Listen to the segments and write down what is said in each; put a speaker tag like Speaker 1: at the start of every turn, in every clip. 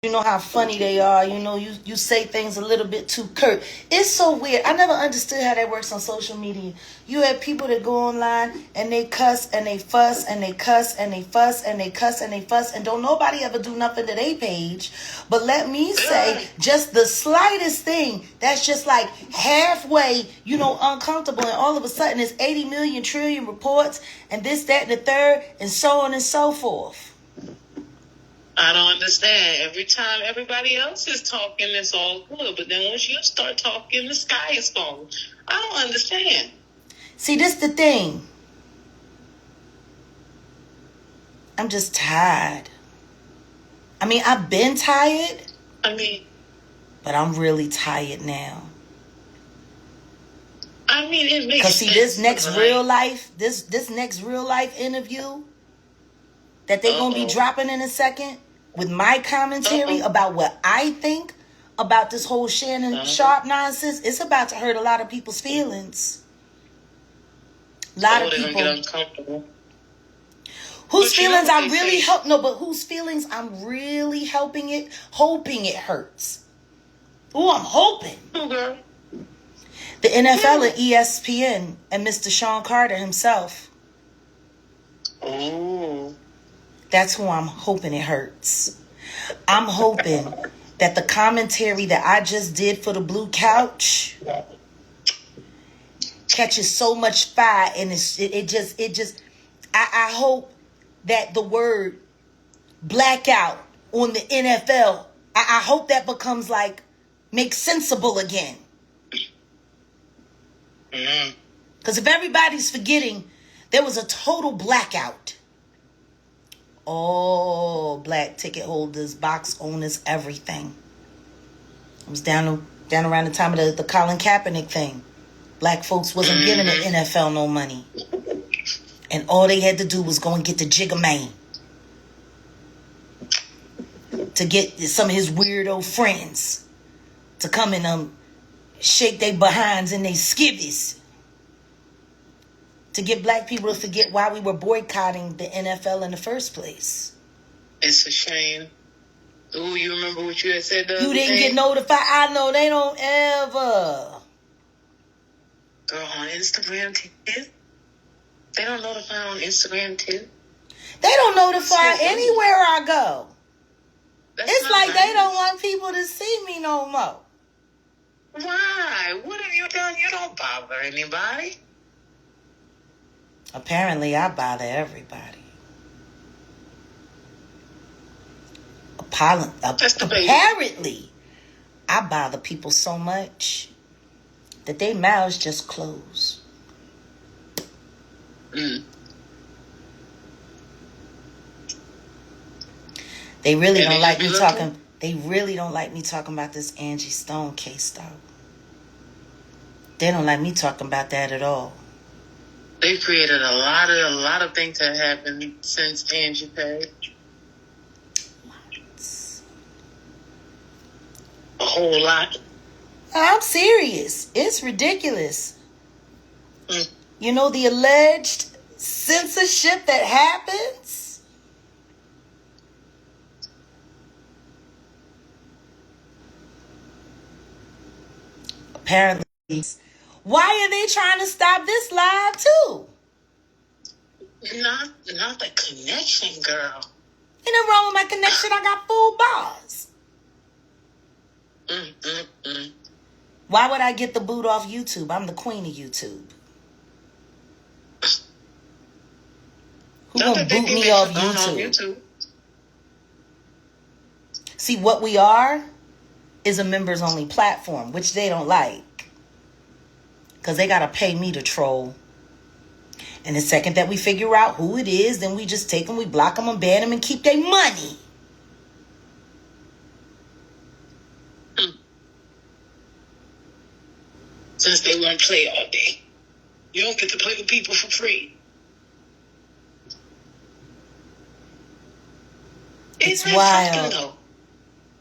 Speaker 1: You know how funny they are. You know, you say things a little bit too curt. It's so weird. I never understood how that works on social media. You have people that go online and they cuss and they fuss and they cuss and they fuss and they cuss and they fuss, and don't nobody ever do nothing to their page. But let me say, just the slightest thing that's just like halfway, uncomfortable, and all of a sudden it's 80 million trillion reports and this, that, and the third, and so on and so forth.
Speaker 2: I don't understand. Every time everybody else is talking, it's all good. But then once you start talking, the sky is falling. I don't understand.
Speaker 1: See, this the thing. I'm just tired. I mean, I've been tired. But I'm really tired now.
Speaker 2: It makes
Speaker 1: sense. Because see, this next real life, this next real life interview that they're going to be dropping in a second, with my commentary about what I think about this whole Shannon Sharp nonsense, it's about to hurt a lot of people's feelings. A lot of people.
Speaker 2: Get uncomfortable.
Speaker 1: Whose feelings I'm really whose feelings I'm really hoping it hurts. Oh, I'm hoping.
Speaker 2: Okay.
Speaker 1: The NFL and ESPN and Mr. Sean Carter himself.
Speaker 2: Oh.
Speaker 1: That's who I'm hoping it hurts. I'm hoping that the commentary that I just did for the Blue Couch catches so much fire, and I hope that the word blackout on the NFL, I hope that becomes makes sensible again. Because if everybody's forgetting, there was a total blackout. All black ticket holders, box owners, everything. It was down around the time of the Colin Kaepernick thing. Black folks wasn't giving the NFL no money. And all they had to do was go and get the Jigga Man. To get some of his weirdo friends to come and shake their behinds and their skivvies. To get black people to forget why we were boycotting the NFL in the first place.
Speaker 2: It's a shame. Ooh, you remember what you had said the other
Speaker 1: You didn't
Speaker 2: day?
Speaker 1: get notified. I know they don't ever.
Speaker 2: Girl, on Instagram too? They don't notify on Instagram too?
Speaker 1: They don't notify anywhere I go. It's like they don't want people to see me no more.
Speaker 2: Why? What have you done? You don't bother anybody.
Speaker 1: Apparently, I bother everybody. Apparently, I bother people so much that their mouths just close. They really don't like me talking. They really don't like me talking about this Angie Stone case, though. They don't like me talking about that at all.
Speaker 2: They've created a lot of things that happened since Angie passed. A whole lot.
Speaker 1: I'm serious. It's ridiculous. You know the alleged censorship that happens? Apparently. Why are they trying to stop this live too?
Speaker 2: Not the connection, girl.
Speaker 1: Ain't nothing wrong with my connection. I got full bars. Why would I get the boot off YouTube? I'm the queen of YouTube. Who gonna boot me off YouTube? See, what we are is a members only platform, which they don't like. Because they got to pay me to troll. And the second that we figure out who it is, then we just take them, we block them and ban them and keep their money.
Speaker 2: Since they want to play all day. You don't get to play with people for free.
Speaker 1: It's wild.
Speaker 2: Though?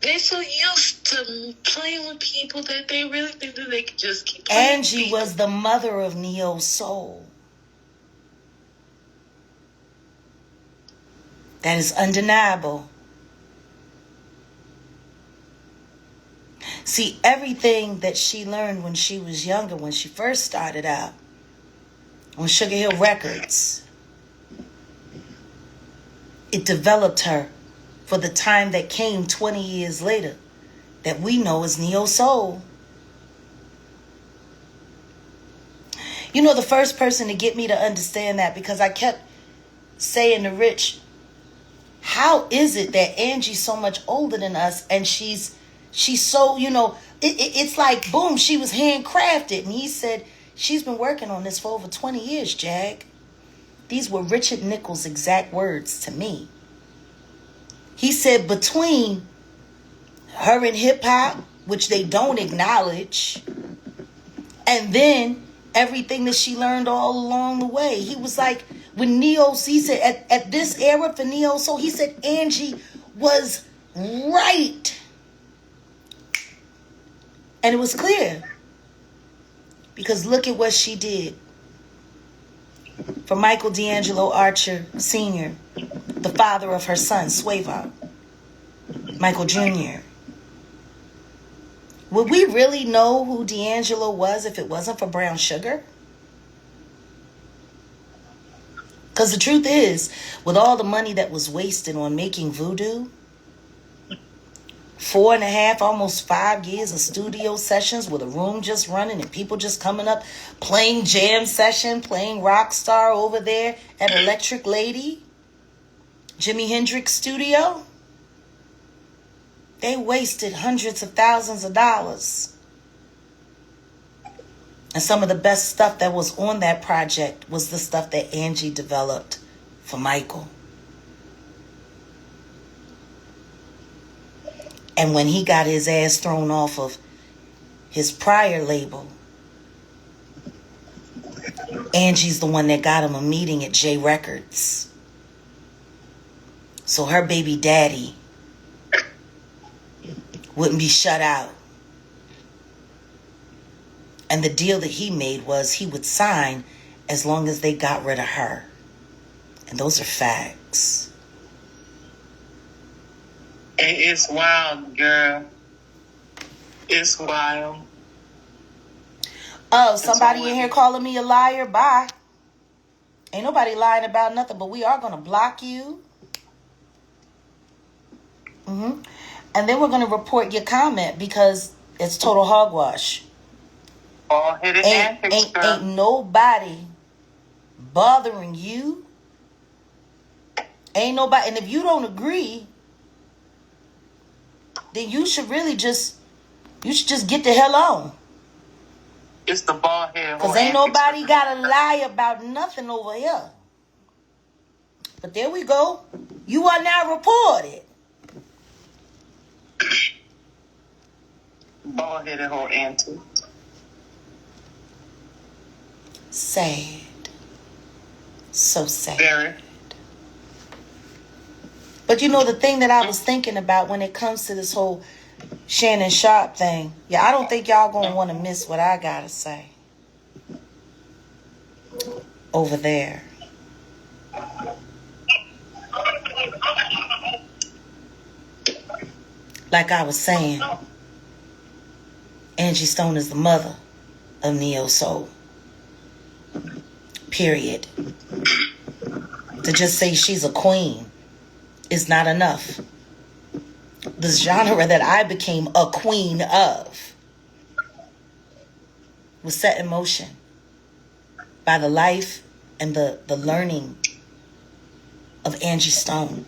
Speaker 2: They're so used to playing with people that they really think that they can just keep playing.
Speaker 1: Angie was the mother of Neo Soul. That is undeniable. See, everything that she learned when she was younger, when she first started out on Sugar Hill Records, it developed her for the time that came 20 years later that we know as Neo Soul. You know, the first person to get me to understand that, because I kept saying to Rich, how is it that Angie's so much older than us and she's so, you know, it's like, boom, she was handcrafted. And he said, she's been working on this for over 20 years, Jag. These were Richard Nichols' exact words to me. He said between her and hip hop, which they don't acknowledge, and then everything that she learned all along the way. He was like, when Neo, he said, at this era for Neo Soul, he said Angie was right. And it was clear. Because look at what she did for Michael D'Angelo Archer Sr., the father of her son, Suavo, Michael Jr. Would we really know who D'Angelo was if it wasn't for Brown Sugar? Because the truth is, with all the money that was wasted on making Voodoo, 4.5, almost 5 years of studio sessions with a room just running and people just coming up, playing jam session, playing Rockstar over there at Electric Lady, Jimi Hendrix studio. They wasted hundreds of thousands of dollars. And some of the best stuff that was on that project was the stuff that Angie developed for Michael. And when he got his ass thrown off of his prior label, Angie's the one that got him a meeting at J Records. So her baby daddy wouldn't be shut out. And the deal that he made was he would sign as long as they got rid of her. And those are facts.
Speaker 2: It's wild, girl. It's wild.
Speaker 1: Oh, somebody in here calling me a liar? Bye. Ain't nobody lying about nothing, but we are going to block you. And then we're going to report your comment because it's total hogwash. Ain't nobody bothering you. Ain't nobody. And if you don't agree, then you should really just get the hell on.
Speaker 2: It's the bald head.
Speaker 1: Because ain't nobody got to lie about nothing over here. But there we go. You are now reported.
Speaker 2: Bald-headed whole auntie.
Speaker 1: Sad. So sad.
Speaker 2: Very.
Speaker 1: But you know, the thing that I was thinking about when it comes to this whole Shannon Sharp thing, yeah, I don't think y'all gonna want to miss what I gotta say over there. Like I was saying, Angie Stone is the mother of Neo Soul. Period. To just say she's a queen is not enough. The genre that I became a queen of was set in motion by the life and the learning of Angie Stone.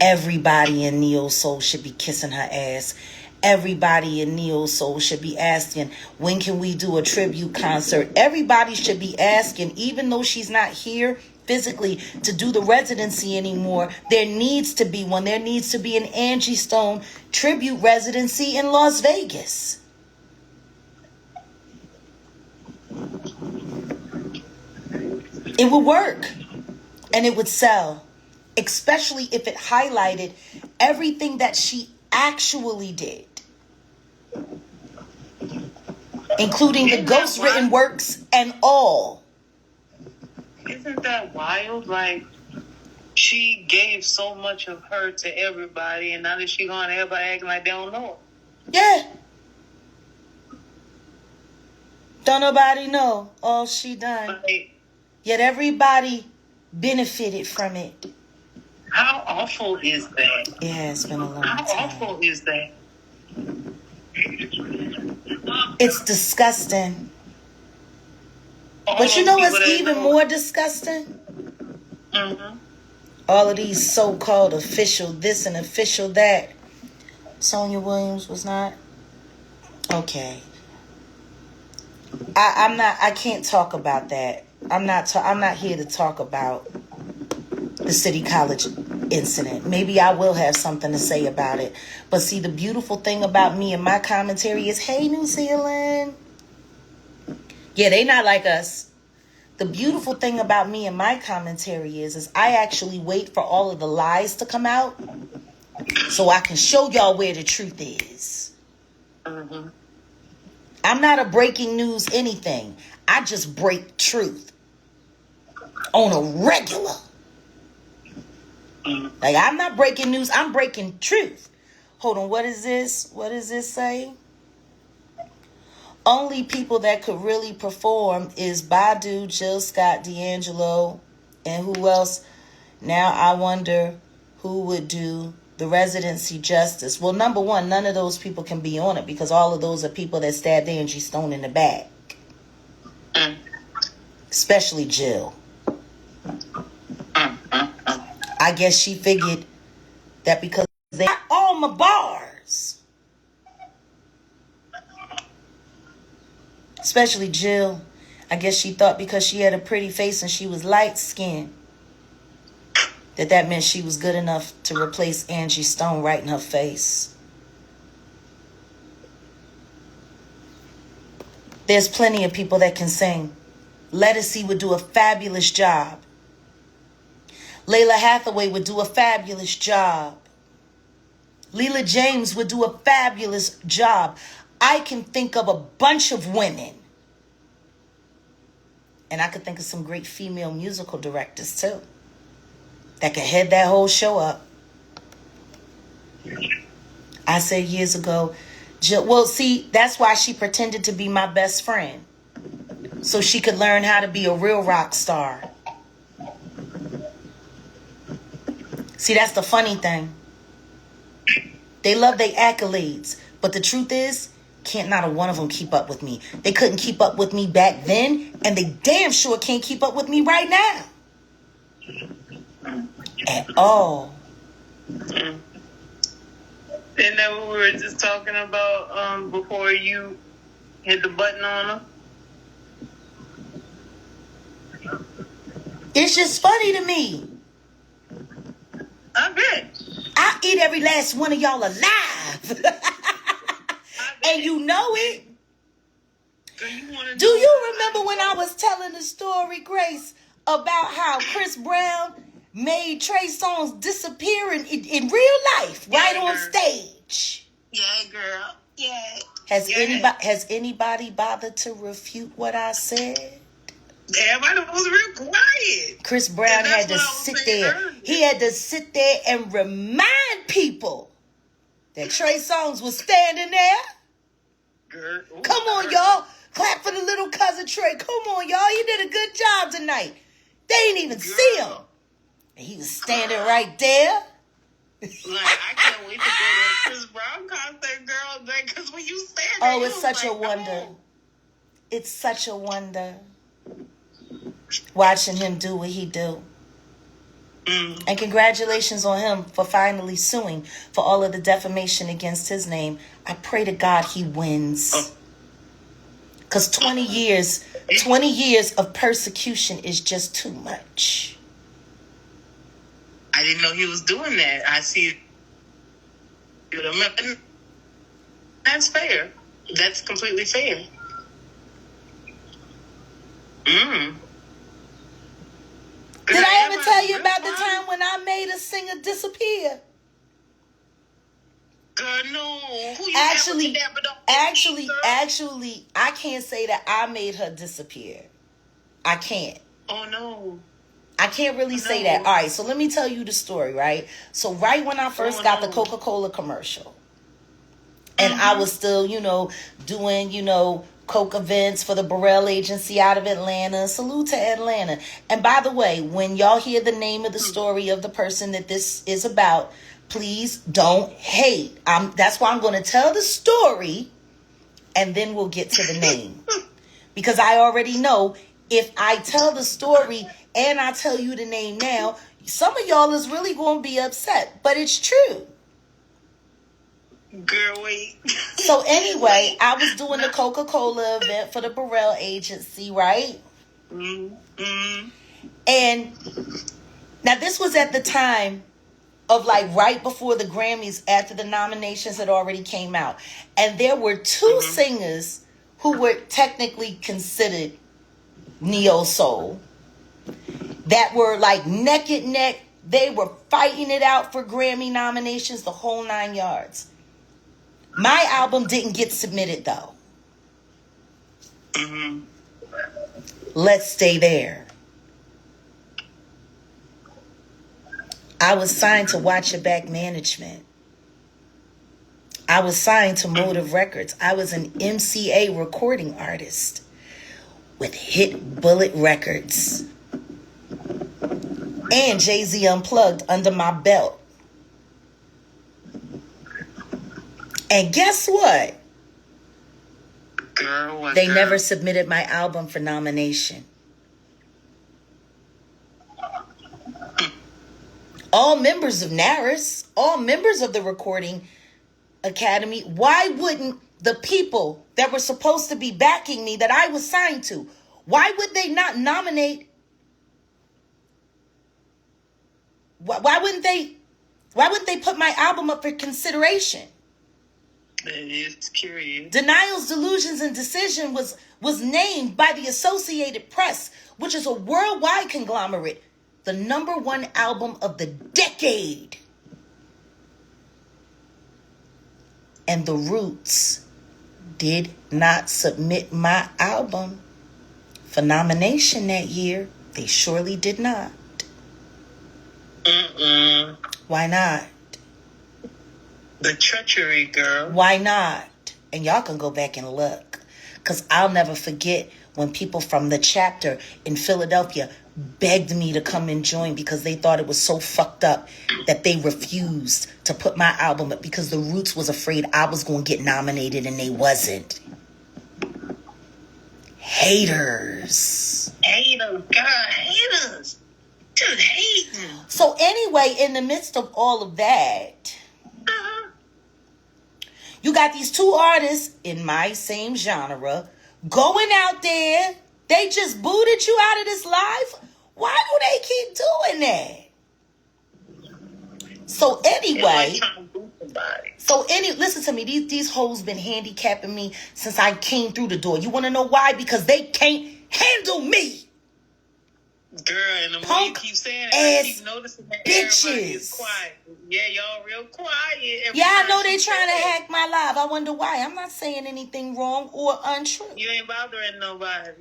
Speaker 1: Everybody in Neo Soul should be kissing her ass. Everybody in Neo Soul should be asking, when can we do a tribute concert? Everybody should be asking, even though she's not here physically to do the residency anymore, there needs to be one. There needs to be an Angie Stone tribute residency in Las Vegas. It would work and it would sell, especially if it highlighted everything that she actually did, including the ghostwritten works and all.
Speaker 2: Isn't that wild? Like, she gave so much of her to everybody, and now that she gone, everybody acting like they don't know her.
Speaker 1: Yeah. Don't nobody know all she done.
Speaker 2: Like,
Speaker 1: Yet everybody benefited from it.
Speaker 2: how awful is that?
Speaker 1: It has been a long
Speaker 2: How
Speaker 1: time.
Speaker 2: awful is that?
Speaker 1: It's disgusting.
Speaker 2: All
Speaker 1: But you
Speaker 2: those
Speaker 1: know
Speaker 2: people
Speaker 1: what's
Speaker 2: that
Speaker 1: even
Speaker 2: know-
Speaker 1: more disgusting?
Speaker 2: Mhm.
Speaker 1: All of these so-called official this and official that. Sonia Williams was not. Okay. I can't talk about that. I'm not here to talk about the City College incident. Maybe I will have something to say about it. But see, the beautiful thing about me and my commentary is, hey, New Zealand. Yeah, they not like us. The beautiful thing about me and my commentary is I actually wait for all of the lies to come out so I can show y'all where the truth is.
Speaker 2: Mhm.
Speaker 1: I'm not a breaking news anything. I just break truth on a regular. Like, I'm not breaking news. I'm breaking truth. Hold on. What is this? What does this say? Only people that could really perform is Badu, Jill Scott, D'Angelo, and who else? Now I wonder who would do the residency justice. Well, number one, none of those people can be on it because all of those are people that stabbed Angie Stone in the back. Especially Jill. I guess she figured that because they got all my bars. Especially Jill. I guess she thought because she had a pretty face and she was light skinned that meant she was good enough to replace Angie Stone right in her face. There's plenty of people that can sing. Lettucey would do a fabulous job. Layla Hathaway would do a fabulous job. Leela James would do a fabulous job. I can think of a bunch of women. And I could think of some great female musical directors too that could head that whole show up. I said years ago, Jill, well, see, that's why she pretended to be my best friend. So she could learn how to be a real rock star. See, that's the funny thing. They love their accolades. But the truth is, can't not a one of them keep up with me. They couldn't keep up with me back then, and they damn sure can't keep up with me right now. At all.
Speaker 2: Isn't that what we were just talking about before you hit the button on her?
Speaker 1: It's just funny to me.
Speaker 2: I bet.
Speaker 1: I eat every last one of y'all alive. And you know it. Do you remember when I was telling the story, Grace, about how Chris Brown made Trey Songz disappear in real life, right on stage?
Speaker 2: Yeah, girl. Yeah.
Speaker 1: Has anybody bothered to refute what I said?
Speaker 2: Everybody was real quiet.
Speaker 1: Chris Brown had to sit there. Earlier. He had to sit there and remind people that Trey Songz was standing there.
Speaker 2: Girl. Ooh,
Speaker 1: come on, y'all. Clap for the little cousin Trey. Come on, y'all. He did a good job tonight. They didn't even see him. And he was standing right there.
Speaker 2: Like, I can't wait to go to Chris Brown concert, girl. Because when you stand there,
Speaker 1: it's such a wonder. It's such a wonder. Watching him do what he do. And congratulations on him for finally suing for all of the defamation against his name. I pray to God he wins. Because 20 years of persecution is just too much.
Speaker 2: I didn't know he was doing that. I see. That's fair. That's completely fair.
Speaker 1: Did I ever tell you about the time when I made a singer disappear?
Speaker 2: Girl, no. Who you
Speaker 1: Actually, I can't say that I made her disappear. I can't.
Speaker 2: Oh, no.
Speaker 1: I can't really say that. All right, so let me tell you the story, right? So right when I first got the Coca-Cola commercial, And I was still, doing, Coke events for the Burrell Agency out of Atlanta. Salute to Atlanta. And by the way, when y'all hear the name of the story of the person that this is about, please don't hate. That's why I'm going to tell the story, and then we'll get to the name. Because I already know if I tell the story and I tell you the name now, some of y'all is really going to be upset. But it's true.
Speaker 2: Girl, wait.
Speaker 1: So anyway, I was doing the Coca-Cola event for the Burrell Agency, right?
Speaker 2: Mm-hmm.
Speaker 1: And now this was at the time of like right before the Grammys, after the nominations had already came out. And there were two singers who were technically considered neo-soul that were like neck and neck. They were fighting it out for Grammy nominations, the whole 9 yards. My album didn't get submitted, though. Let's stay there. I was signed to Watch Your Back Management. I was signed to Motive Records. I was an MCA recording artist with Hit Bullet Records. And Jay-Z Unplugged under my belt. And guess what?
Speaker 2: Girl,
Speaker 1: they never submitted my album for nomination. All members of NARAS, all members of the Recording Academy, why wouldn't the people that were supposed to be backing me, that I was signed to, why would they not nominate? Why wouldn't they put my album up for consideration?
Speaker 2: It's curious.
Speaker 1: Denials, Delusions, and Decision was named by the Associated Press, which is a worldwide conglomerate, the #1 album of the decade. And the Roots did not submit my album for nomination that year. They surely did not. Why not?
Speaker 2: The treachery, girl.
Speaker 1: Why not? And y'all can go back and look. Because I'll never forget when people from the chapter in Philadelphia begged me to come and join because they thought it was so fucked up that they refused to put my album up because the Roots was afraid I was going to get nominated and they wasn't. Haters.
Speaker 2: Haters, girl, haters. Just hating.
Speaker 1: So anyway, in the midst of all of that, you got these two artists in my same genre going out there. They just booted you out of this live. Why do they keep doing that? So anyway, listen to me. These hoes been handicapping me since I came through the door. You want to know why? Because they can't handle me.
Speaker 2: Girl, and the more you keep saying it, I keep noticing that
Speaker 1: bitches.
Speaker 2: Everybody is quiet. Yeah, y'all real quiet.
Speaker 1: Yeah, I know they trying to hack my live. I wonder why. I'm not saying anything wrong or untrue.
Speaker 2: You ain't bothering nobody.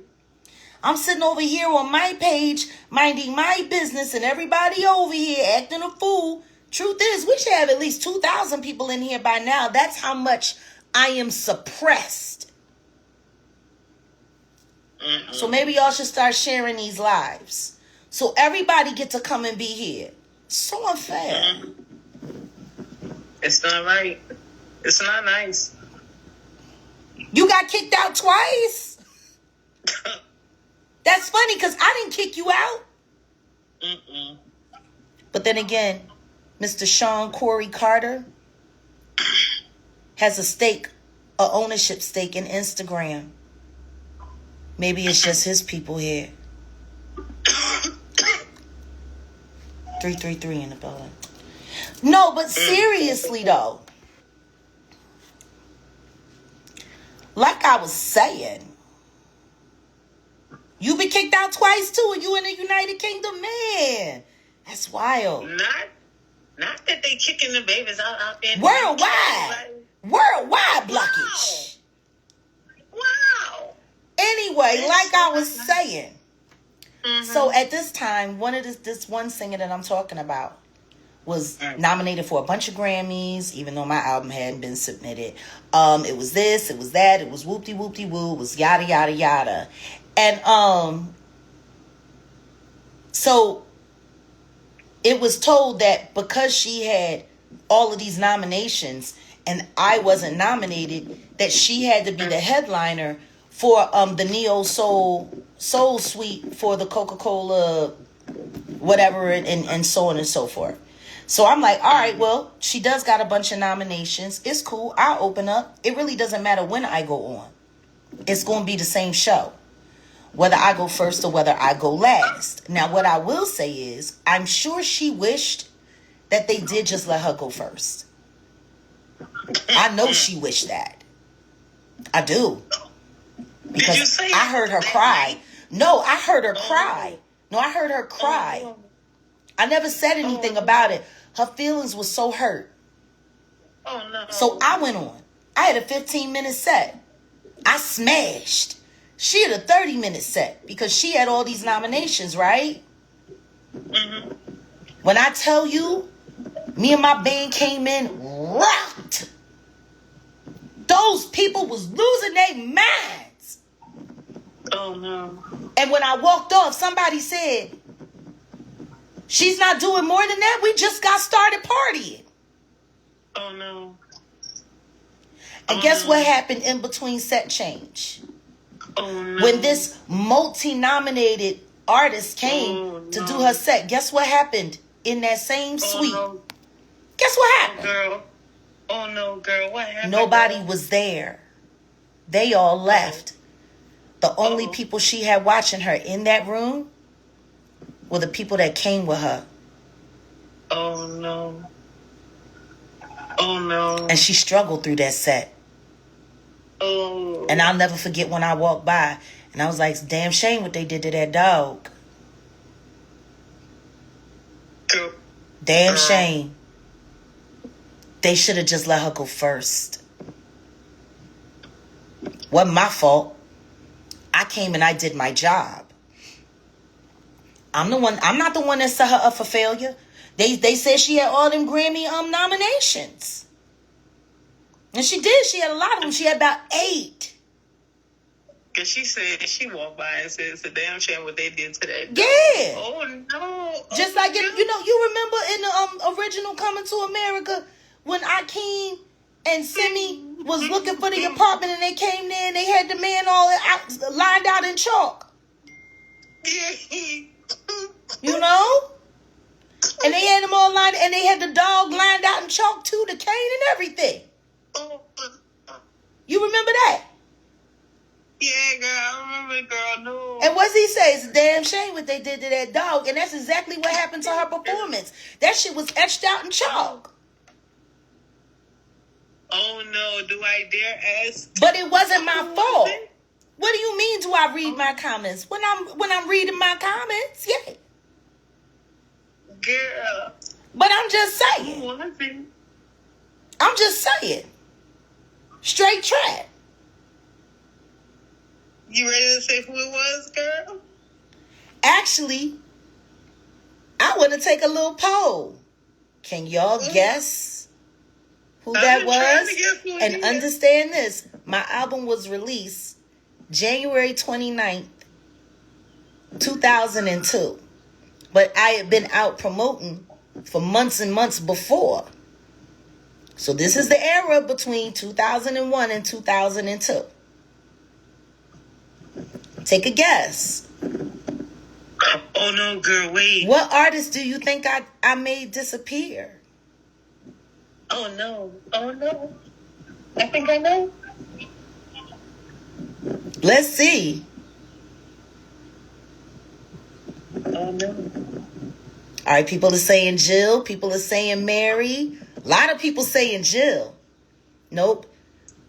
Speaker 1: I'm sitting over here on my page, minding my business, and everybody over here acting a fool. Truth is, we should have at least 2,000 people in here by now. That's how much I am suppressed. So maybe y'all should start sharing these lives. So everybody get to come and be here. So unfair.
Speaker 2: It's not right. It's not nice.
Speaker 1: You got kicked out twice? That's funny because I didn't kick you out. But then again, Mr. Sean Corey Carter has a ownership stake in Instagram. Maybe it's just his people here. 333 in the building. No, but seriously though. Like I was saying, you been kicked out twice too, and you in the United Kingdom, man. That's wild.
Speaker 2: Not that they kicking the babies out there.
Speaker 1: Worldwide blockage.
Speaker 2: Wow.
Speaker 1: Anyway, like I was saying. So at this time, this one singer that I'm talking about was nominated for a bunch of Grammys, even though my album hadn't been submitted. It was this, it was that, it was whoop-de-whoop-de-woo, it was yada, yada, yada. And so it was told that because she had all of these nominations and I wasn't nominated, that she had to be the headliner for the Neo Soul Suite for the Coca-Cola whatever and so on and so forth. So I'm like, all right, well, she does got a bunch of nominations. It's cool. I'll open up. It really doesn't matter when I go on. It's going to be the same show, whether I go first or whether I go last. Now, what I will say is, I'm sure she wished that they did just let her go first. I know she wished that. I do. Because I heard her cry. No, I heard her cry. No, I heard her cry. I never said anything about it. Her feelings were so hurt.
Speaker 2: Oh, no.
Speaker 1: So I went on. I had a 15-minute set. I smashed. She had a 30-minute set because she had all these nominations, right?
Speaker 2: Mm-hmm.
Speaker 1: When I tell you, me and my band came in, rocked. Those people was losing their minds.
Speaker 2: Oh, no.
Speaker 1: And when I walked off, somebody said, she's not doing more than that. We just got started partying.
Speaker 2: Oh, no.
Speaker 1: And guess what happened in between set change?
Speaker 2: Oh, no.
Speaker 1: When this multi-nominated artist came to do her set, guess what happened in that same suite?
Speaker 2: No.
Speaker 1: Guess what happened?
Speaker 2: Girl. Oh, no, girl. What happened?
Speaker 1: Nobody was there. They all left. The only people she had watching her in that room were the people that came with her.
Speaker 2: Oh, no. Oh, no.
Speaker 1: And she struggled through that set.
Speaker 2: Oh.
Speaker 1: And I'll never forget when I walked by and I was like, damn shame what they did to that dog.
Speaker 2: Girl.
Speaker 1: Damn shame. They should have just let her go first. Wasn't my fault. I came and I did my job. I'm not the one that set her up for failure. They said she had all them Grammy nominations. And she did. She had a lot of them. She had about 8.
Speaker 2: Because she said, she walked by and said, it's a damn shame what they did today.
Speaker 1: Yeah.
Speaker 2: Oh, no.
Speaker 1: Just like, you remember in the original Coming to America when Akeem and Simi was looking for the apartment and they came there and they had the man all lined out in chalk. You know? And they had them all lined, and they had the dog lined out in chalk too, the cane and everything. You remember that?
Speaker 2: Yeah, girl, I remember, girl, no.
Speaker 1: And what's he say? It's a damn shame what they did to that dog. And that's exactly what happened to her performance. That shit was etched out in chalk.
Speaker 2: Oh, no, do I dare ask?
Speaker 1: But it wasn't my fault. What do you mean, do I read my comments? When I'm reading my comments, yeah.
Speaker 2: Girl.
Speaker 1: But I'm just saying. I'm just saying. Straight trap.
Speaker 2: You ready to say who it was, girl?
Speaker 1: Actually, I want to take a little poll. Can y'all guess who that was? And understand this. My album was released January 29th, 2002. But I had been out promoting for months and months before. So this is the era between 2001 and 2002. Take a guess.
Speaker 2: Oh, no, girl, wait.
Speaker 1: What artist do you think I made disappear?
Speaker 2: Oh, no. Oh, no. I think I know.
Speaker 1: Let's see.
Speaker 2: Oh, no.
Speaker 1: All right, people are saying Jill. People are saying Mary. A lot of people saying Jill. Nope.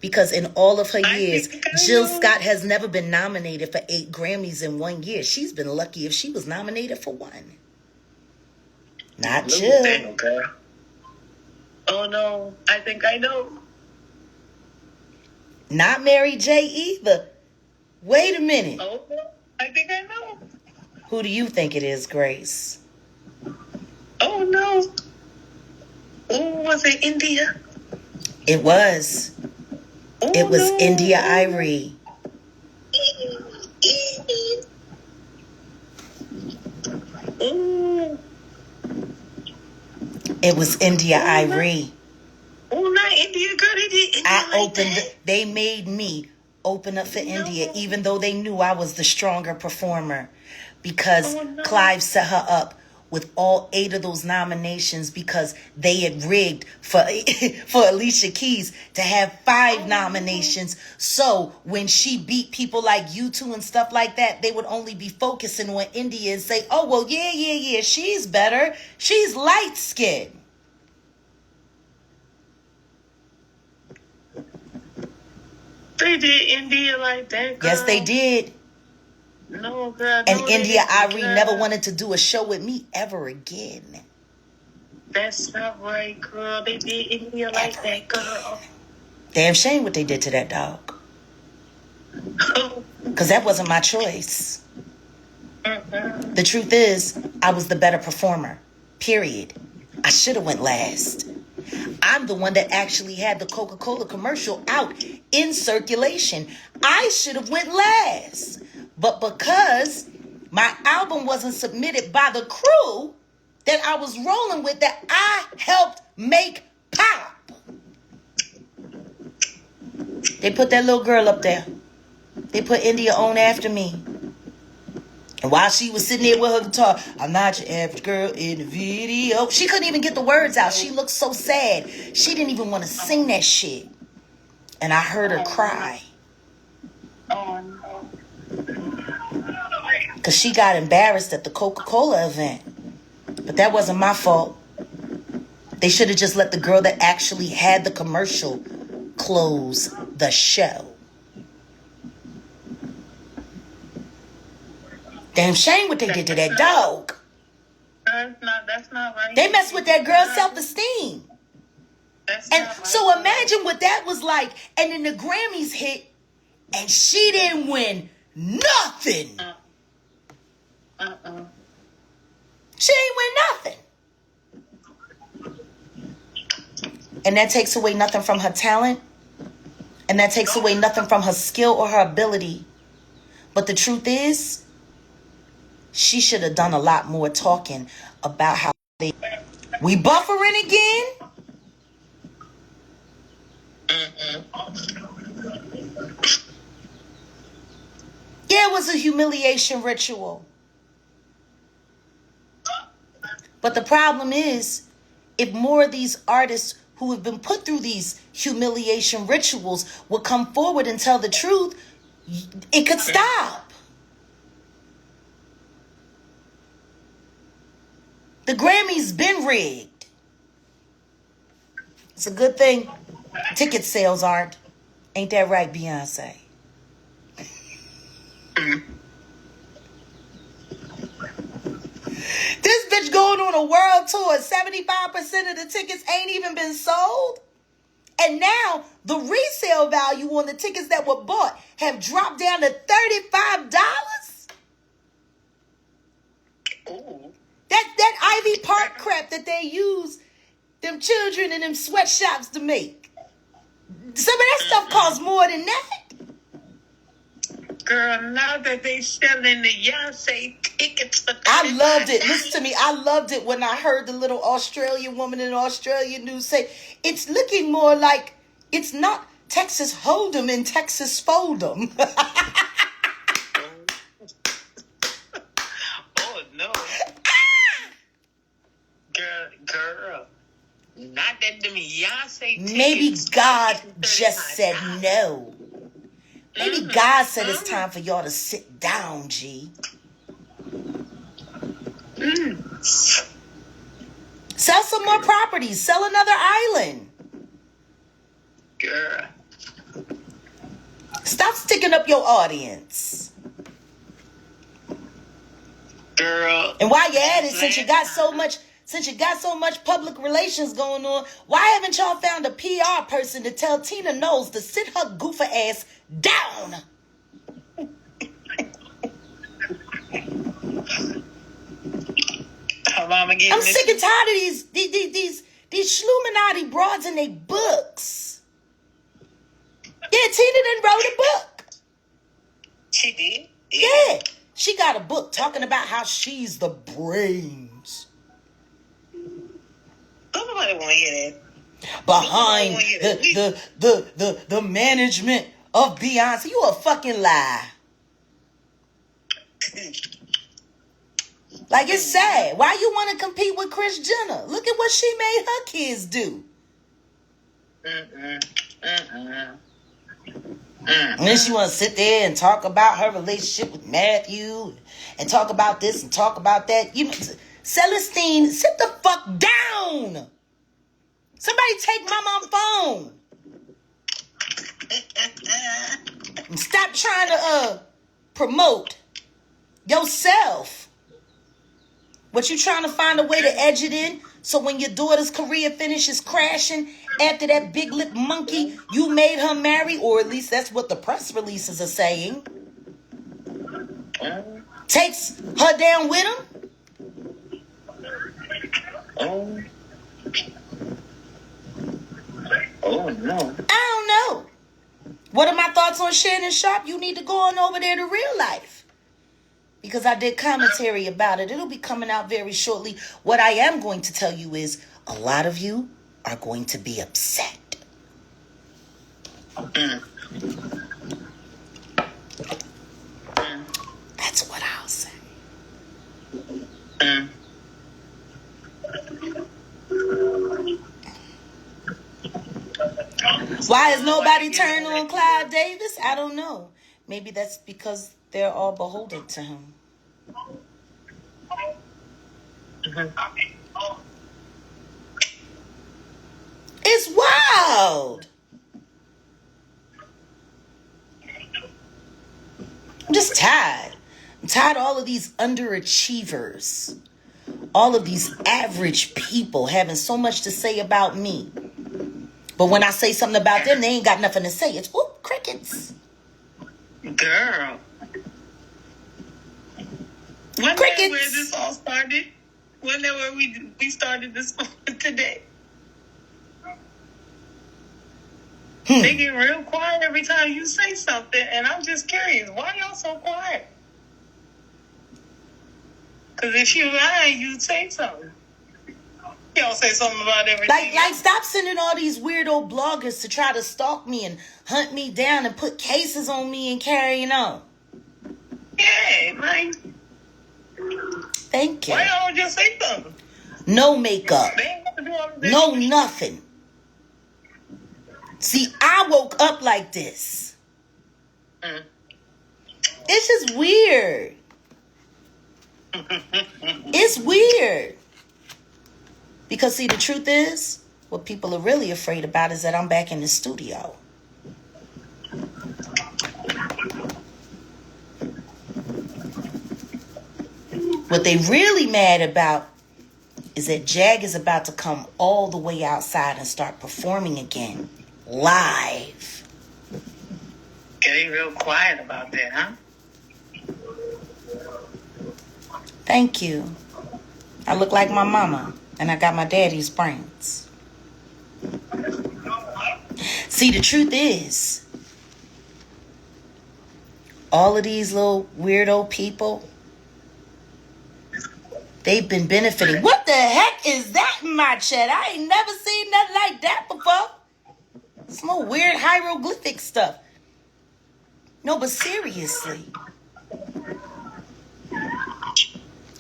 Speaker 1: Because in all of her years, Jill Scott has never been nominated for 8 Grammys in 1 year. She's been lucky if she was nominated for 1. Not Jill.
Speaker 2: Okay. Oh, no. I think I know.
Speaker 1: Not Mary J. either. Wait a minute.
Speaker 2: Oh, no. I think I know.
Speaker 1: Who do you think it is, Grace?
Speaker 2: Oh, no. Oh, was it India?
Speaker 1: It was.
Speaker 2: Oh,
Speaker 1: It was
Speaker 2: no.
Speaker 1: India Irie.
Speaker 2: Oh,
Speaker 1: It was India Irie.
Speaker 2: oh, not India, girl. They did India
Speaker 1: They made me open up for India, even though they knew I was the stronger performer, because Clive set her up with all 8 of those nominations because they had rigged for for Alicia Keys to have 5 nominations. So when she beat people like U2 and stuff like that, they would only be focusing on India and say, oh, well, yeah, she's better. She's light-skinned.
Speaker 2: They did India like that, girl.
Speaker 1: Yes, they did.
Speaker 2: No, girl.
Speaker 1: And India Irie never wanted to do a show with me ever again.
Speaker 2: That's not right, girl. They did India like that, girl.
Speaker 1: Damn shame what they did to that dog. Because that wasn't my choice. The truth is, I was the better performer. Period. I should have went last. I'm the one that actually had the Coca-Cola commercial out in circulation. I should have went last. But because my album wasn't submitted by the crew that I was rolling with, that I helped make pop, they put that little girl up there. They put India on after me. And while she was sitting there with her guitar, I'm not your average girl in the video. She couldn't even get the words out. She looked so sad. She didn't even want to sing that shit. And I heard her cry.
Speaker 2: Oh, no.
Speaker 1: Because she got embarrassed at the Coca-Cola event. But that wasn't my fault. They should have just let the girl that actually had the commercial close the show. Damn shame what they did to that dog.
Speaker 2: That's not right.
Speaker 1: They messed with that girl's self-esteem. And so imagine what that was like. And then the Grammys hit and she didn't win nothing. She ain't win nothing. And that takes away nothing from her talent. And that takes away nothing from her skill or her ability. But the truth is, she should have done a lot more talking about how we buffering again. Yeah, it was a humiliation ritual. But the problem is, if more of these artists who have been put through these humiliation rituals would come forward and tell the truth, it could stop. The Grammys been rigged. It's a good thing ticket sales aren't. Ain't that right, Beyonce? This bitch going on a world tour. 75% of the tickets ain't even been sold. And now the resale value on the tickets that were bought have dropped down to $35.
Speaker 2: Ooh.
Speaker 1: That Ivy Park crap that they use them children in them sweatshops to make. Some of that stuff costs more than that.
Speaker 2: Girl, now that they selling the Beyonce tickets for
Speaker 1: I loved it. Listen to me. I loved it when I heard the little Australian woman in Australian news say, it's looking more like it's not Texas Hold'em and Texas Fold'em.
Speaker 2: Oh, no. Girl. Not that them Beyonce tickets.
Speaker 1: Maybe God just said no. Maybe God said it's time for y'all to sit down, G. Sell some more properties. Sell another island.
Speaker 2: Girl.
Speaker 1: Stop sticking up your audience.
Speaker 2: Girl.
Speaker 1: And while you're at it, since you got so much public relations going on, why haven't y'all found a PR person to tell Tina Knowles to sit her goofer ass down?
Speaker 2: Her mama
Speaker 1: I'm sick and tired of These Schluminati broads in their books. Yeah, Tina done wrote a book.
Speaker 2: She did?
Speaker 1: Yeah. She got a book talking about how she's the brains.
Speaker 2: Nobody want to hear that.
Speaker 1: Behind the management of Beyonce. You a fucking lie. Like, it's sad. Why you want to compete with Kris Jenner? Look at what she made her kids do. And then she want to sit there and talk about her relationship with Matthew and talk about this and talk about that. You, Celestine, sit the fuck down. Somebody take my phone. And stop trying to promote yourself. What you trying to find a way to edge it in? So when your daughter's career finishes crashing after that big lip monkey you made her marry, or at least that's what the press releases are saying, takes her down with him?
Speaker 2: Oh no.
Speaker 1: I don't know. What are my thoughts on Shannon Sharpe? You need to go on over there to Real Life. Because I did commentary about it. It'll be coming out very shortly. What I am going to tell you is a lot of you are going to be upset. That's what I'll say. Why is nobody turning on Clive Davis? I don't know. Maybe that's because they're all beholden to him. It's wild. I'm just tired. I'm tired of all of these underachievers. All of these average people having so much to say about me. But when I say something about them, they ain't got nothing to say. It's crickets.
Speaker 2: Girl. Wasn't that where this all started? Wasn't that where we started this today? They get real quiet every time you say something, and I'm just curious, why y'all so quiet? Because if you lying, you'd say something. Y'all say something about everything.
Speaker 1: Like, stop sending all these weirdo bloggers to try to stalk me and hunt me down and put cases on me and carrying on.
Speaker 2: Yeah, like.
Speaker 1: Thank you.
Speaker 2: Why y'all just say something?
Speaker 1: No makeup. No nothing. See, I woke up like this. It's just weird. It's weird. Because, see, the truth is, what people are really afraid about is that I'm back in the studio. What they really mad about is that Jag is about to come all the way outside and start performing again. Live.
Speaker 2: Getting real quiet about that, huh?
Speaker 1: Thank you. I look like my mama, and I got my daddy's brains. See, the truth is, all of these little weirdo people, they've been benefiting. What the heck is that in my chat? I ain't never seen nothing like that before. Some more weird hieroglyphic stuff. No, but seriously.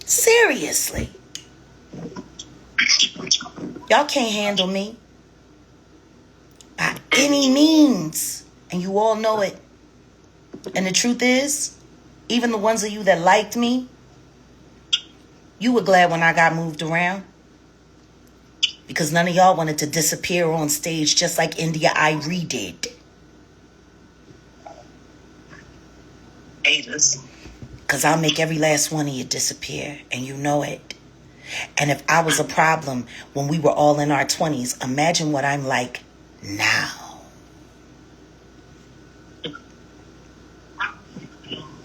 Speaker 1: Seriously. Y'all can't handle me. By any means. And you all know it. And the truth is, even the ones of you that liked me, you were glad when I got moved around. Because none of y'all wanted to disappear on stage just like India Irie did.
Speaker 2: Haters.
Speaker 1: Because I'll make every last one of you disappear. And you know it. And if I was a problem when we were all in our 20s, imagine what I'm like now.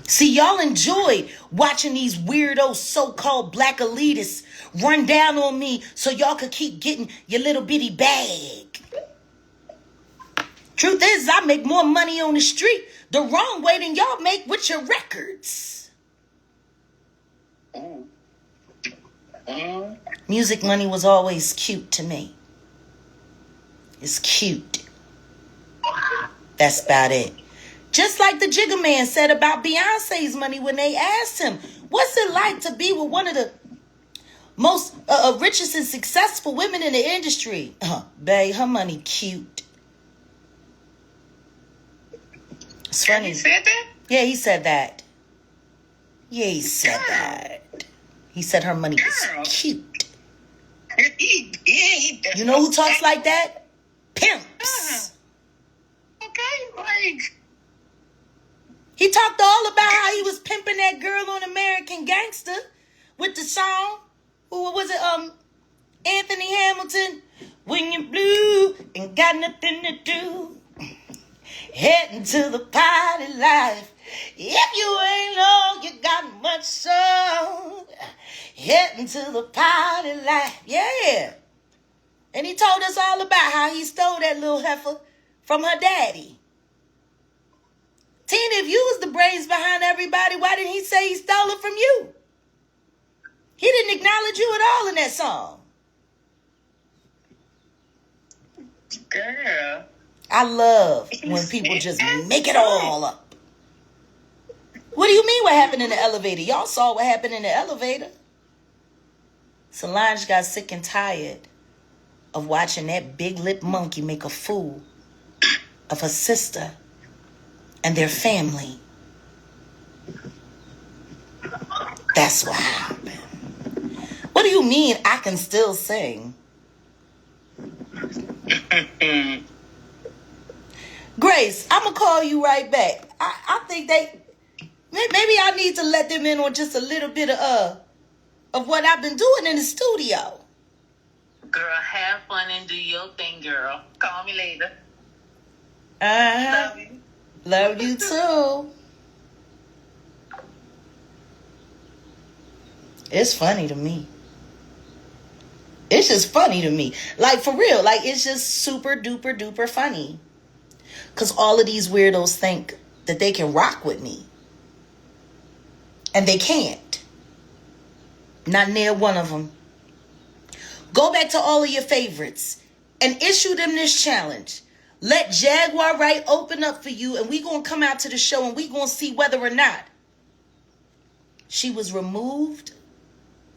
Speaker 1: See, y'all enjoyed watching these weirdo so-called black elitists run down on me so y'all could keep getting your little bitty bag. Truth is, I make more money on the street the wrong way than y'all make with your records. Music money was always cute to me. It's cute. That's about it. Just like the Jigga Man said about Beyonce's money when they asked him, what's it like to be with one of the most richest and successful women in the industry? Babe, her money cute. It's funny.
Speaker 2: He said that?
Speaker 1: Yeah, he said that. Yeah, he said that. He said her money is cute. You know who talks like that? Pimps.
Speaker 2: Okay, like...
Speaker 1: He talked all about how he was pimping that girl on American Gangster with the song. Who was it? Anthony Hamilton. When you're blue and got nothing to do, heading to the party life. If you ain't know you got much soul, heading to the party life. Yeah. And he told us all about how he stole that little heifer from her daddy. Tina, if you was the brains behind everybody, why didn't he say he stole it from you? He didn't acknowledge you at all in that song.
Speaker 2: Girl.
Speaker 1: I love when people just make it all up. What do you mean what happened in the elevator? Y'all saw what happened in the elevator. Solange got sick and tired of watching that big lip monkey make a fool of her sister and their family. That's what happened. What do you mean I can still sing? Grace, I'm going to call you right back. I think maybe I need to let them in on just a little bit of what I've been doing in the studio.
Speaker 2: Girl, have fun and do your thing, girl. Call me later.
Speaker 1: Uh-huh.
Speaker 2: Love you.
Speaker 1: Love you too. It's funny to me. It's just funny to me. Like, for real. Like, it's just super duper duper funny. Because all of these weirdos think that they can rock with me. And they can't. Not near one of them. Go back to all of your favorites and issue them this challenge. Let Jaguar Wright open up for you, and we going to come out to the show and we going to see whether or not she was removed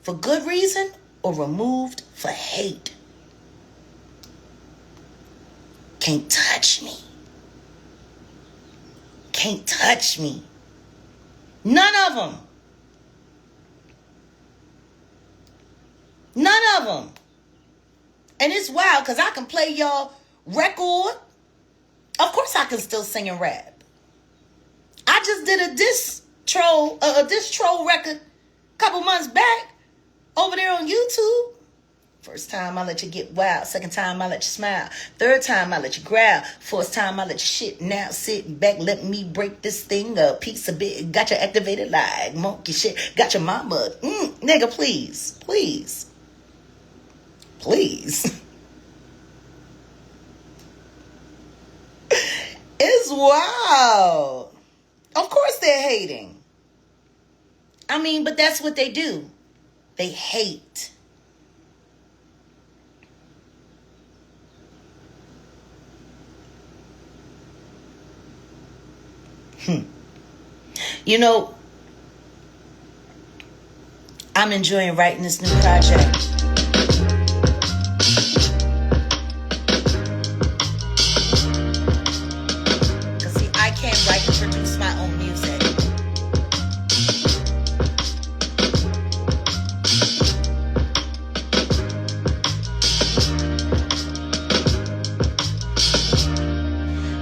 Speaker 1: for good reason or removed for hate. Can't touch me. Can't touch me. None of them. None of them. And it's wild because I can play y'all record. Of course I can still sing and rap. I just did a diss troll record a couple months back over there on YouTube. First time I let you get wild. Second time I let you smile. Third time I let you growl. Fourth time I let you shit. Now sit back, let me break this thing up. Piece of bit, got you activated like monkey shit. Got your mama. Nigga, please. Please. Please. It's wild. Of course they're hating. I mean, but that's what they do. They hate. You know, I'm enjoying writing this new project. Because see, I can't write and produce my own music.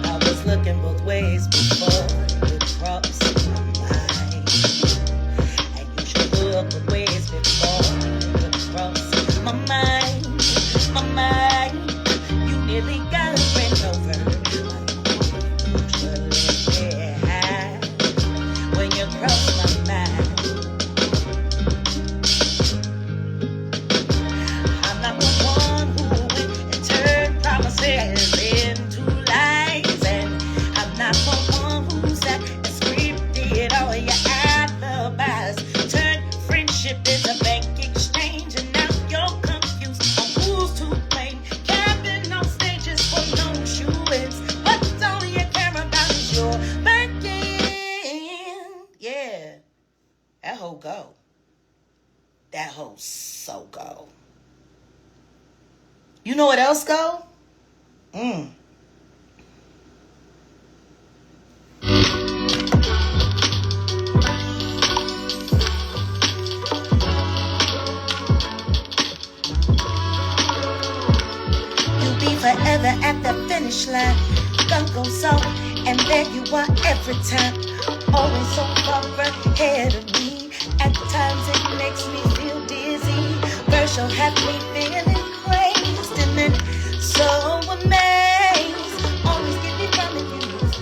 Speaker 1: I was looking both ways before it crossed my mind. And you should look both ways before it crossed my mind. My mind, you nearly got ran over. When you cross my mind. go. That hoe so go. You know what else go? Forever at the finish line, gun goes off, and there you are every time. Always so far ahead of me. At times it makes me feel dizzy. First you'll have me feeling crazed, and then so amazed. Always get me from abuse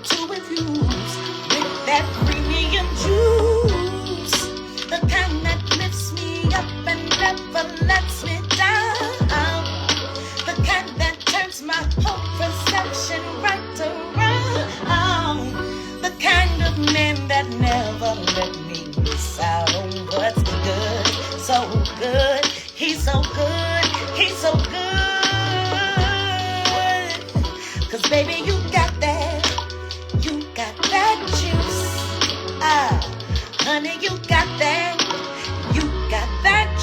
Speaker 1: to abuse with that premium juice, the kind that lifts me up and never lets me down. The kind that turns my whole perception right around. The kind of man that never let me miss out on what's good. So good, he's so good, he's so good. 'Cause baby, you got that juice. Honey, you got that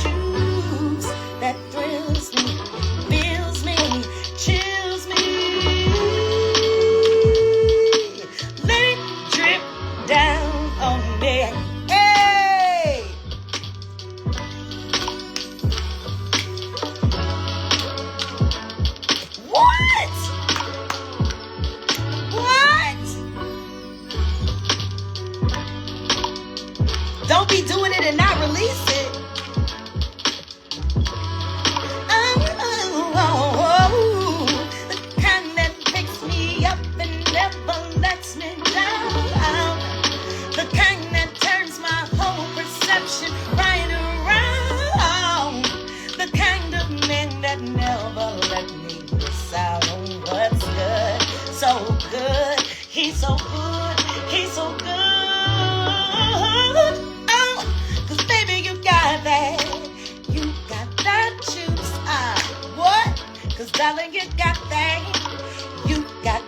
Speaker 1: juice that thrills me. Chills me. Let it drip down on me. Hey! What? Don't be doing it and not release it. Right around. The kind of man that never let me miss out on what's good. So good, he's so good, he's so good. Oh, 'cause baby, you got that juice. What? 'Cause darling, you got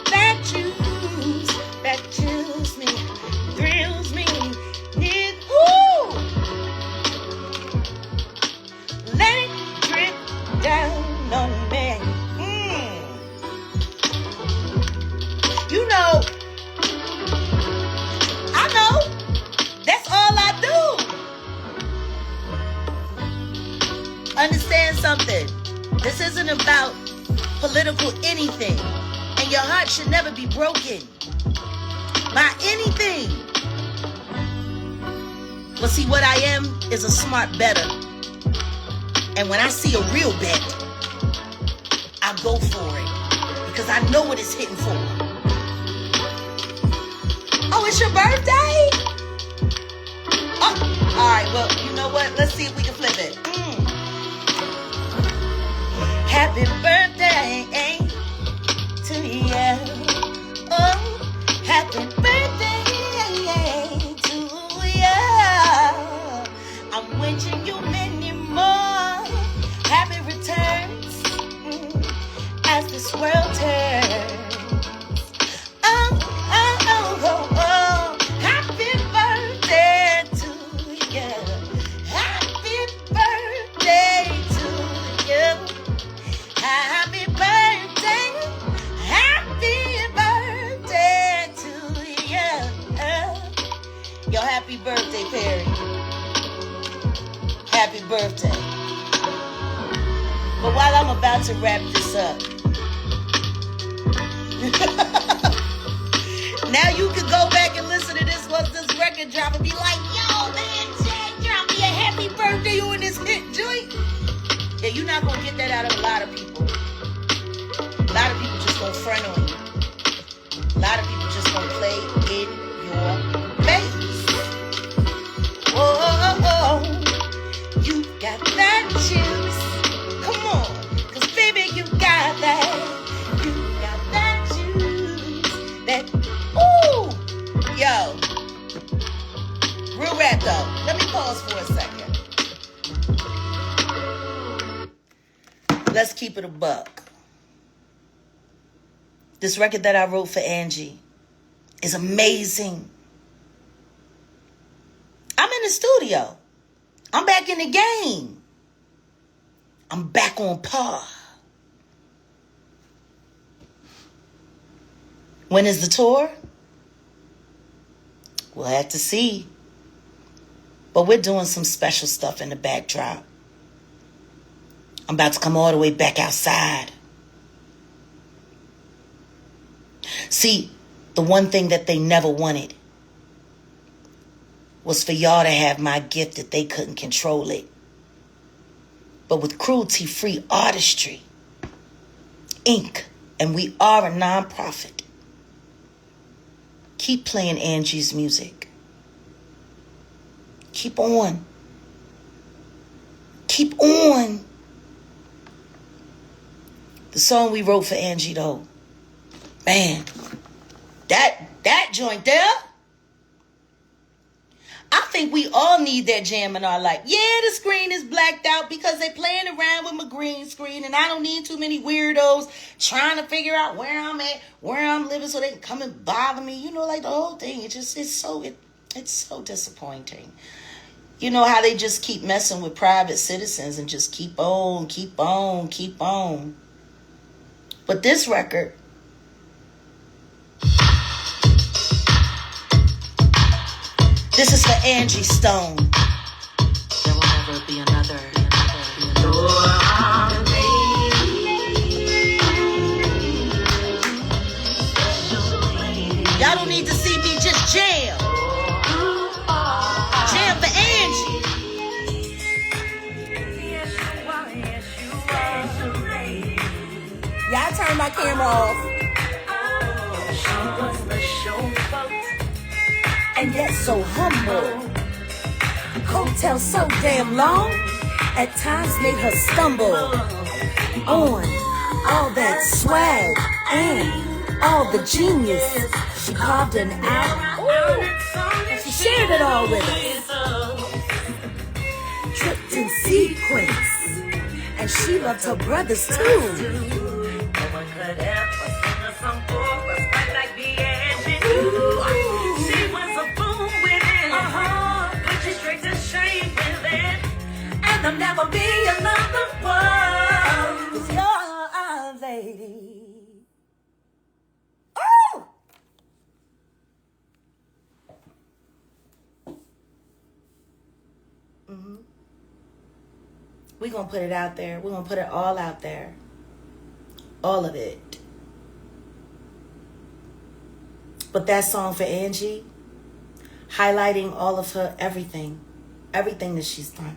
Speaker 1: that juice that chills me, thrills me. Ooh. Let it drip down on me. You know, I know, that's all I do. Understand something. This isn't about political anything. And your heart should never be broken by anything. But see, what I am is a smart bettor. And when I see a real bet, I go for it. Because I know what it's hitting for. Oh, it's your birthday? Oh, all right, well, you know what? Let's see if we can flip it. Happy birthday to you. Oh, happy birthday to you. I'm wishing you many more happy returns as this world turns. Oh, oh, oh, oh, oh. Happy birthday to you. Happy birthday to you. Happy birthday. Happy birthday to you. Yo, happy birthday, Perry. Happy birthday. But while I'm about to wrap this up, now you can go back and listen to this once this record drop and be like, yo, man, Jack, drop me a happy birthday on this hit joint. Yeah, you're not going to get that out of a lot of people. A lot of people just going to front on you. A lot of people just going to play in your face. Whoa, you got that juice. Come on, 'cause baby, you got that juice. That, ooh, yo. Real rap though. Let me pause for a second. Let's keep it a buck. This record that I wrote for Angie is amazing. I'm in the studio. I'm back in the game. I'm back on par. When is the tour? We'll have to see. But we're doing some special stuff in the backdrop. I'm about to come all the way back outside. See, the one thing that they never wanted was for y'all to have my gift that they couldn't control it. But with Cruelty-Free Artistry, Inc., and we are a nonprofit, keep playing Angie's music. Keep on. Keep on. The song we wrote for Angie, though, man, that joint there, I think we all need that jam in our life. Yeah, the screen is blacked out because they playing around with my green screen, and I don't need too many weirdos trying to figure out where I'm at, where I'm living, so they can come and bother me. You know, like the whole thing. It's so disappointing. You know how they just keep messing with private citizens and just keep on. But this record, this is for Angie Stone. There will never be another. Y'all don't need to see me just jam. Jam for Angie.
Speaker 3: Yeah, I turned my camera off. And yet so humble. Coattails so damn long, at times made her stumble on all that swag and all the genius. She carved an out. Ooh, she shared it all with us. Tripped in sequence, and she loved her brothers too. There'll never be another one. 'Cause you're our lady. Oh!
Speaker 1: We're going to put it out there. We're going to put it all out there. All of it. But that song for Angie, highlighting all of her everything that she's done.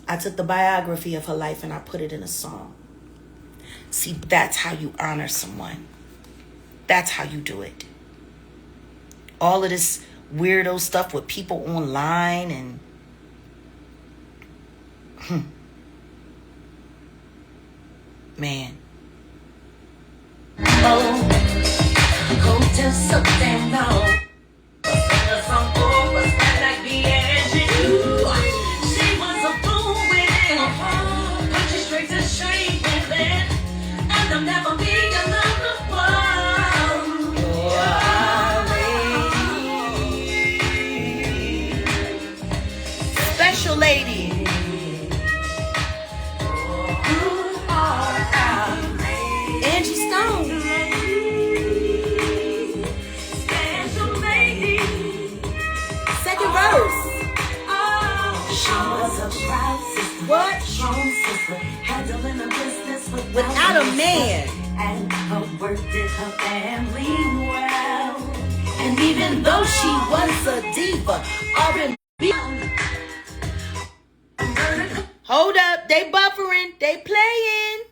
Speaker 1: I took the biography of her life and I put it in a song. See, that's how you honor someone. That's how you do it. All of this weirdo stuff with people online and man.
Speaker 3: Oh, go tell something now.
Speaker 1: Lady.
Speaker 3: Angie Stone. Second verse. She was a proud sister.
Speaker 1: What?
Speaker 3: Strong sister. Handling a business
Speaker 1: without a man.
Speaker 3: And her work did her family well. And even though she was a diva, R&B.
Speaker 1: Hold up, they buffering, they playing.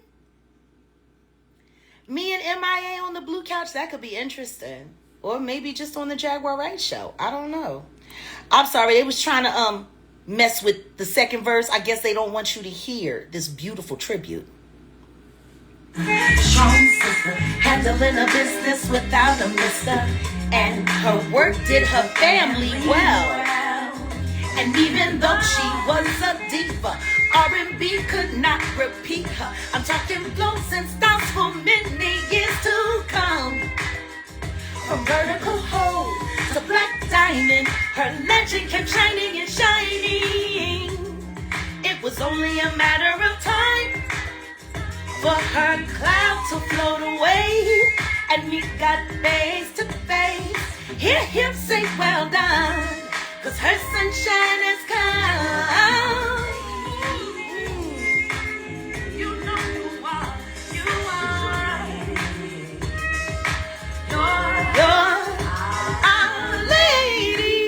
Speaker 1: Me and MIA on the blue couch, that could be interesting. Or maybe just on the Jaguar Wright show. I don't know. I'm sorry, they was trying to mess with the second verse. I guess they don't want you to hear this beautiful tribute.
Speaker 3: Strong sister, handling a business without a mister.
Speaker 1: And her work did her family well.
Speaker 3: And even though she was a diva, R&B could not repeat her. I'm talking flows and styles for many years to come. From vertical hold to black diamond. diamond. Her legend kept shining and shining. It was only a matter of time for her cloud to float away, and we got face to face. Hear him say, well done, 'cause her sunshine has come. You know you are, you're our lady,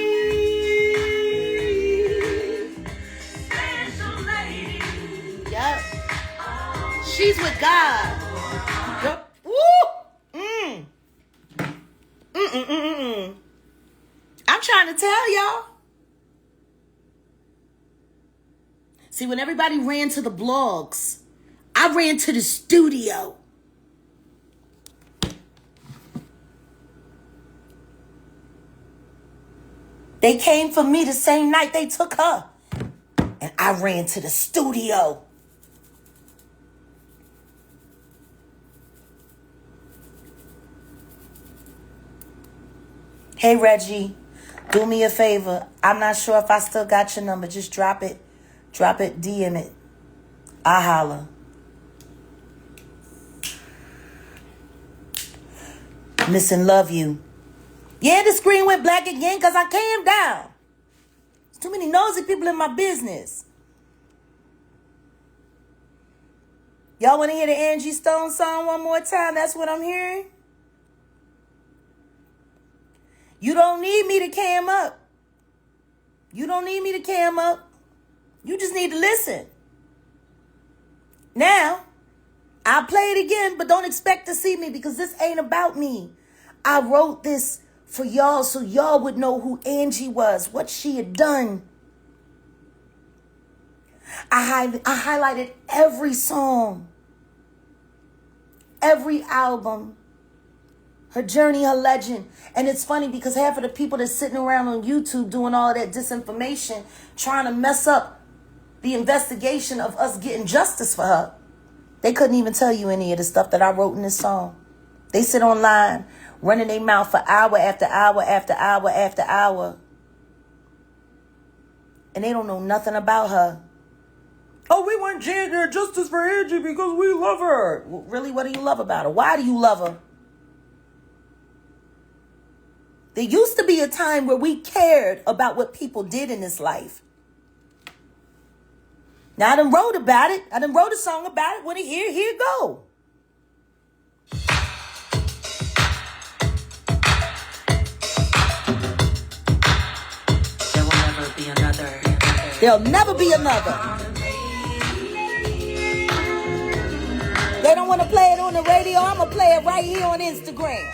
Speaker 3: special lady.
Speaker 1: Yep. She's with God. Yep. Woo! I'm trying to tell y'all. See, when everybody ran to the blogs, I ran to the studio. They came for me the same night they took her. And I ran to the studio. Hey, Reggie, do me a favor. I'm not sure if I still got your number. Just drop it. Drop it, DM it. I'll holler. Miss and love you. Yeah, the screen went black again because I came down. There's too many nosy people in my business. Y'all want to hear the Angie Stone song one more time? That's what I'm hearing. You don't need me to cam up. You don't need me to cam up. You just need to listen. Now, I'll play it again, but don't expect to see me because this ain't about me. I wrote this for y'all so y'all would know who Angie was, what she had done. I highlighted every song, every album, her journey, her legend. And it's funny because half of the people that's sitting around on YouTube doing all that disinformation, trying to mess up the investigation of us getting justice for her, they couldn't even tell you any of the stuff that I wrote in this song. They sit online running their mouth for hour after hour after hour after hour. And they don't know nothing about her. Oh, we want justice for Angie because we love her. Well, really, what do you love about her? Why do you love her? There used to be a time where we cared about what people did in this life. Now, I done wrote about it. I done wrote a song about it. Want to hear? Here you go.
Speaker 3: There will never be another.
Speaker 1: There'll never be another. They don't want to play it on the radio. I'm going to play it right here on Instagram.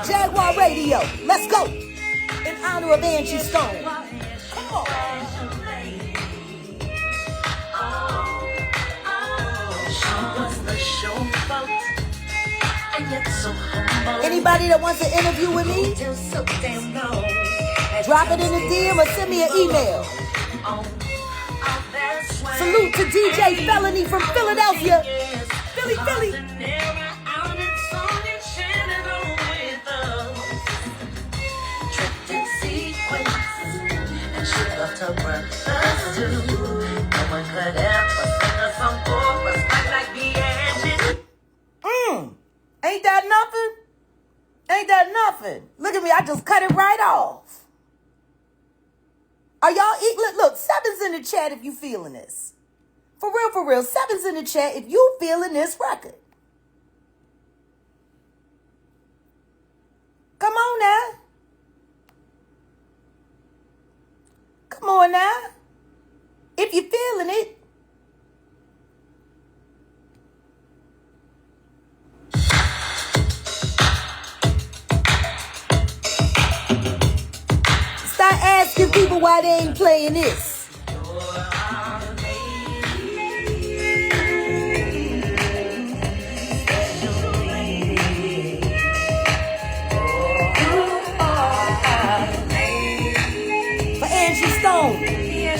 Speaker 1: Jaguar Radio. Let's go. In honor of Angie Stone. Come on. Anybody that wants an interview with me, drop it in the DM or send me an email. Salute to DJ Felony from Philadelphia. Philly.
Speaker 3: Her brothers too. No one could ever sing a song for us quite like the Angie.
Speaker 1: Ain't that nothing? Ain't that nothing? Look at me, I just cut it right off. Are y'all eating? Look, 7's in the chat if you feeling this. For real, 7's in the chat if you feeling this record. Come on now. Come on now. If you're feeling it. Start asking people why they ain't playing this.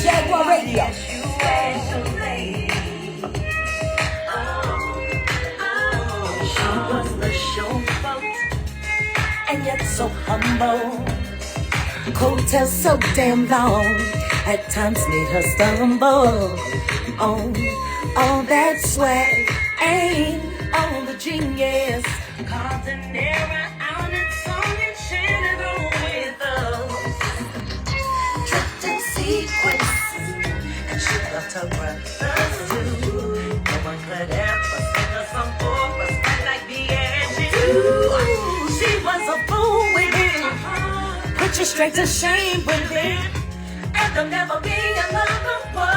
Speaker 1: Jaguar Radio.
Speaker 3: and yet so humble. Coattails so damn long, at times made her stumble. On all that swag, ain't on the genius. Carved an error out and song and shared it all with us. Dripped in sequence, and she loved her brothers too. No one could ever sing a song for us quite like the Angie do. She was a fool with it, put you straight to shame with it, and there'll never be another one.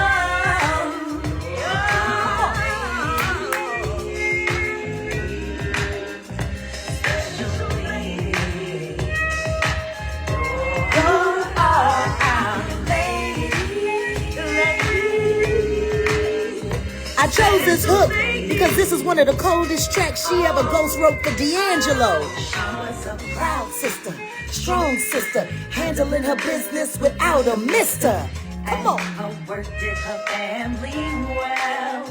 Speaker 3: I chose this hook because this is one of the coldest tracks she ever ghost wrote for D'Angelo. She was a proud sister, strong sister, handling her business without a mister. Come on. Her work did her family well,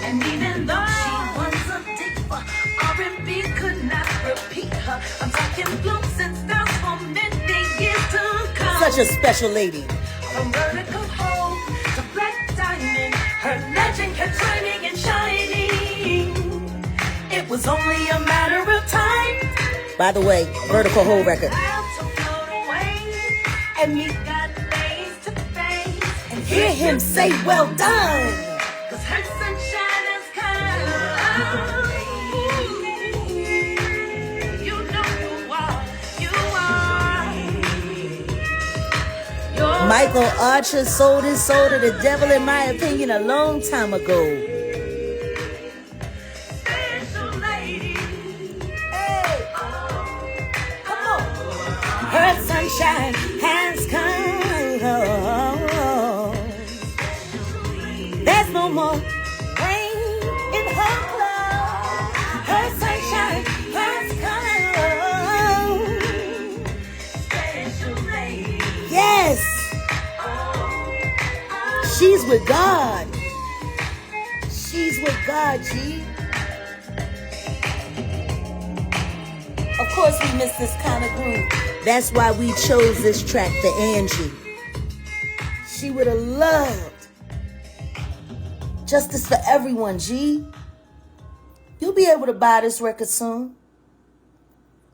Speaker 3: and even though she was a diva, R&B could not repeat her. I'm talking flukes and styles for many years to come. Such a special lady. From vertical home to black diamond, her legend kept shining and shining. It was only a matter of time. By the way, vertical hole record. And we got face to face and hear him say, well done. 'Cause her sunshine has come. You know you are. Michael Archer sold his soul to the devil, in my opinion, a long time ago. Special lady. Hey. Come on. Her sunshine has come. There's no more rain in her clouds. Her sunshine has come. Special lady. Yes. She's with God. She's with God, G. Of course we miss this kind of groove. That's why we chose this track for Angie. She would have loved justice for everyone, G. You'll be able to buy this record soon.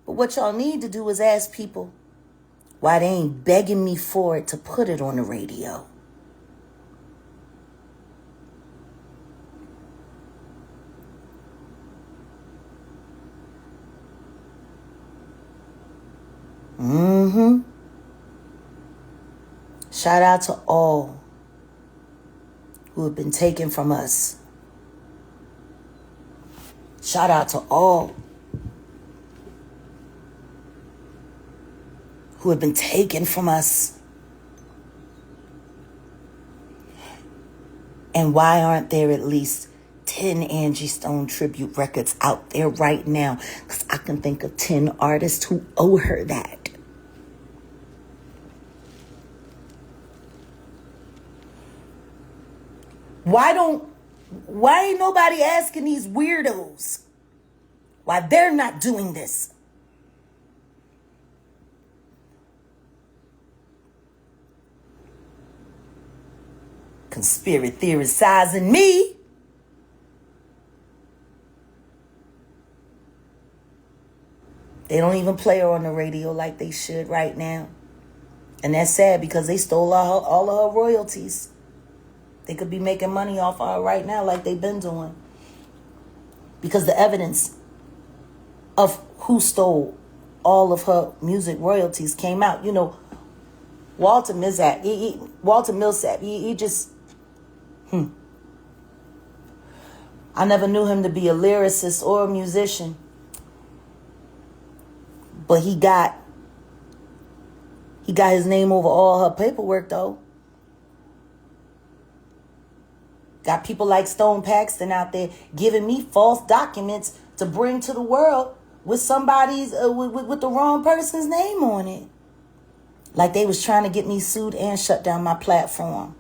Speaker 3: But what y'all need to do is ask people why they ain't begging me for it to put it on the radio. Shout out to all who have been taken from us. Shout out to all who have been taken from us. And why aren't there at least 10 Angie Stone tribute records out there right now? Because I can think of 10 artists who owe her that. Why ain't nobody asking these weirdos why they're not doing this? Conspiracy theorizing me. They don't even play her on the radio like they should right now. And that's sad because they stole all of her royalties. They could be making money off of her right now like they've been doing. Because the evidence of who stole all of her music royalties came out. You know, Walter Millsap, he just... I never knew him to be a lyricist or a musician. But he got his name over all her paperwork, though. Got people like Stone Paxton out there giving me false documents to bring to the world with somebody's with the wrong person's name on it. Like they was trying to get me sued and shut down my platform.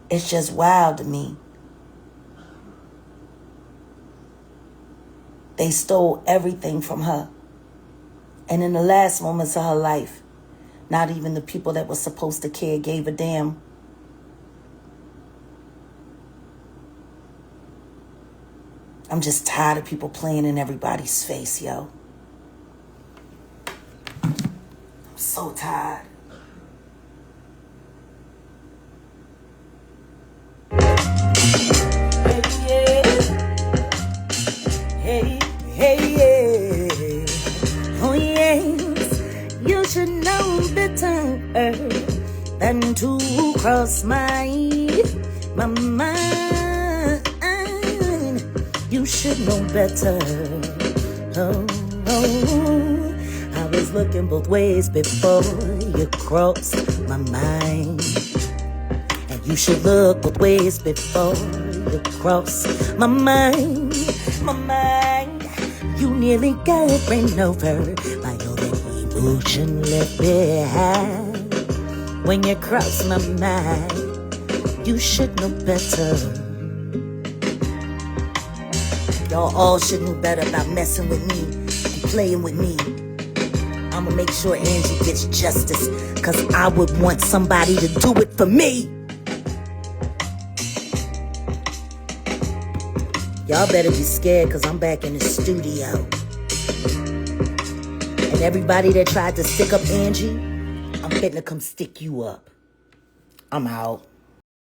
Speaker 3: It's just wild to me.
Speaker 1: They stole everything from her. And in the last moments of her life, not even the people that were supposed to care gave a damn. I'm just tired of people playing in everybody's face, yo. I'm so tired. Hey, oh yes, you should know better than to cross my mind. You should know better. Oh, I was looking both ways before you crossed my mind. And you should look both ways before you cross my mind. My mind, you nearly got ran over by all that emotion left behind. When you cross my mind, you should know better. Y'all all should know better about messing with me and playing with me. I'ma make sure Angie gets justice, cause I would want somebody to do it for me. Y'all better be scared, cause I'm back in the studio. And everybody that tried to stick up Angie, I'm finna come stick you up. I'm out.